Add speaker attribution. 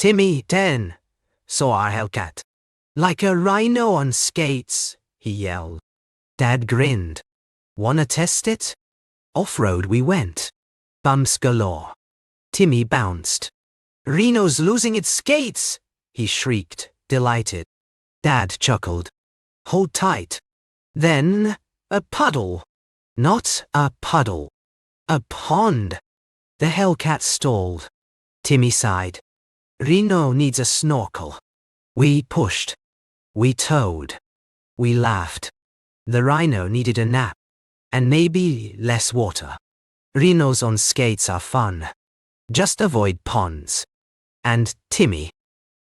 Speaker 1: Timmy, 10, saw our Hellcat. Like a rhino on skates, he yelled. Dad grinned. Wanna test it? Off-road we went. Bumps galore. Timmy bounced. Rhino's losing its skates, he shrieked, delighted. Dad chuckled. Hold tight. Then, a puddle. Not a puddle. A pond. The Hellcat stalled. Timmy sighed. Rhino needs a snorkel. We pushed. We towed. We laughed. The rhino needed a nap. And maybe less water. Rhinos on skates are fun. Just avoid ponds. And Timmy,